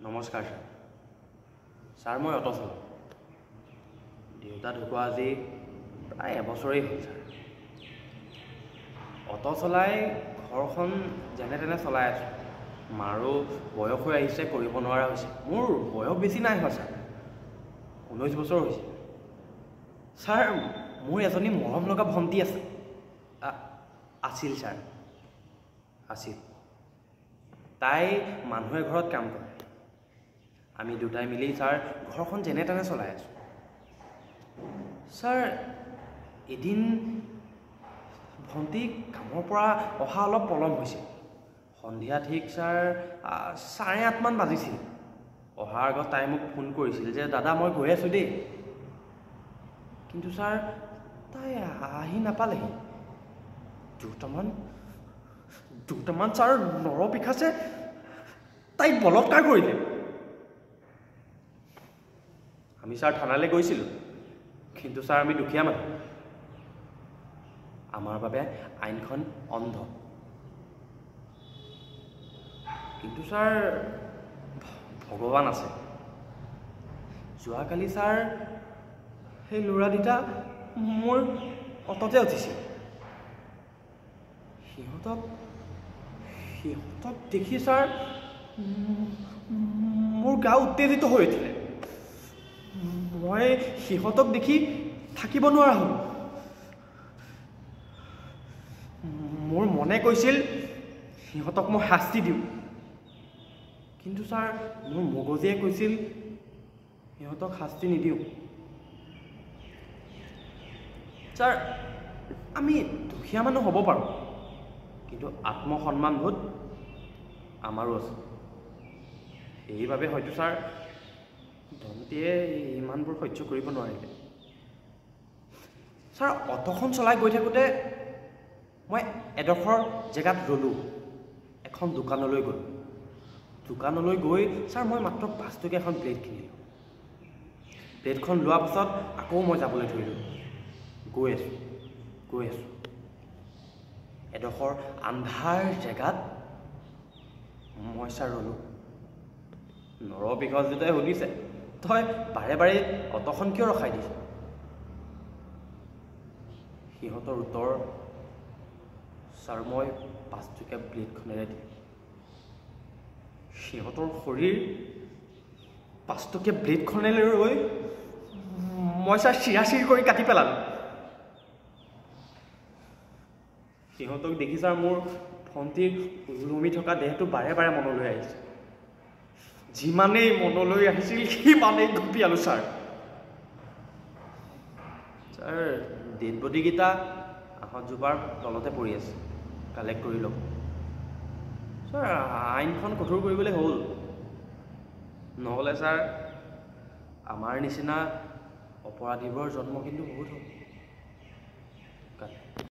নমস্কাৰ sir. Sir মই auto চলাওঁ। দেউতা ঢুকুৱা আজি প্ৰায় এবছৰেই হ'ল ছাৰ। অটো চলাই ঘৰখন যেনে তেনে চলাই আছোঁ। মাৰো বয়স হৈ আহিছে, কৰিব নোৱাৰা হৈছে। মোৰ বয়স বেছি নাই হোৱা ছাৰ, 19 বছৰ হৈছে। ছাৰ মোৰ এজনী মৰম লগা ভণ্টি আছে। আছিল ছাৰ, আছিল। তাই মানুহ এঘৰত কাম কৰে। আমি দুটাই মিলি ছাৰ ঘৰখন যেনে তেনে চলাই আছোঁ। ছাৰ এদিন ভণ্টি কামৰ পৰা অহা অলপ পলম হৈছে। সন্ধিয়া ঠিক ছাৰ 8:30 মান বাজিছিল। অহাৰ আগত তাই মোক ফোন কৰিছিল যে দাদা মই গৈ আছোঁ দেই। কিন্তু ছাৰ তাই আহি নাপালেহি। দুটামান ছাৰ নৰপিশাচে তাইক বলৎকাৰ কৰিলে। আমি ছাৰ থানালৈ গৈছিলোঁ, কিন্তু ছাৰ আমি দুখীয়া মানুহ। আমাৰ বাবে আইনখন অন্ধ। কিন্তু ছাৰ ভগৱান আছে। যোৱাকালি ছাৰ সেই ল'ৰা দুটা মোৰ অটতে উঠিছিল। সিহঁতক দেখি ছাৰ মোৰ গা উত্তেজিত হৈ উঠিলে। মই সিহঁতক দেখি থাকিব নোৱাৰা হ'লোঁ। মোৰ মনে কৈছিল সিহঁতক মই শাস্তি দিওঁ, কিন্তু ছাৰ মোৰ মগজুৱে কৈছিল সিহঁতক শাস্তি নিদিওঁ। ছাৰ আমি দুখীয়া মানুহ হ'ব পাৰোঁ, কিন্তু আত্মসন্মানবোধ আমাৰো আছে। সেইবাবে হয়তো ছাৰ ভণ্টিয়ে ইমানবোৰ সহ্য কৰিব নোৱাৰিলে। ছাৰ অটোখন চলাই গৈ থাকোঁতে মই এডোখৰ জেগাত ৰ'লোঁ। এখন দোকানলৈ গ'লোঁ। দোকানলৈ গৈ ছাৰ মই মাত্ৰ 5 টকীয়া এখন প্লেট কিনিলোঁ। প্লেটখন লোৱাৰ পাছত আকৌ মই যাবলৈ ধৰিলোঁ। গৈ আছোঁ। এডোখৰ আন্ধাৰ জেগাত মই ছাৰ ৰ'লোঁ। নৰপিশাচ দুটাই সুধিছে তই বাৰে বাৰে অটোখন কিয় ৰখাই দিছ? সিহঁতৰ উত্তৰ ছাৰ মই 5 টকীয়া প্লেটখনেৰে দিলোঁ। সিহঁতৰ শৰীৰ 5 টকীয়া ব্লেডখনেৰে লৈ মই ছাৰ চিৰাচিৰ কৰি কাটি পেলালোঁ। সিহঁতক দেখি ছাৰ মোৰ ভণ্টিৰ ওলমি থকা দেহটো বাৰে বাৰে মনলৈ আহিছে। যিমানেই মনলৈ আহিছিল সিমানেই ঘঁপিয়ালোঁ ছাৰ। ছাৰ ডেড বডিকেইটা আহঁতজোপাৰ তলতে পৰি আছে, কালেক্ট কৰি লওক। ছাৰ আইনখন কঠোৰ কৰিবলৈ হ'ল, নহ'লে ছাৰ আমাৰ নিচিনা অপৰাধীবোৰৰ জন্ম কিন্তু বহুত হ'ল।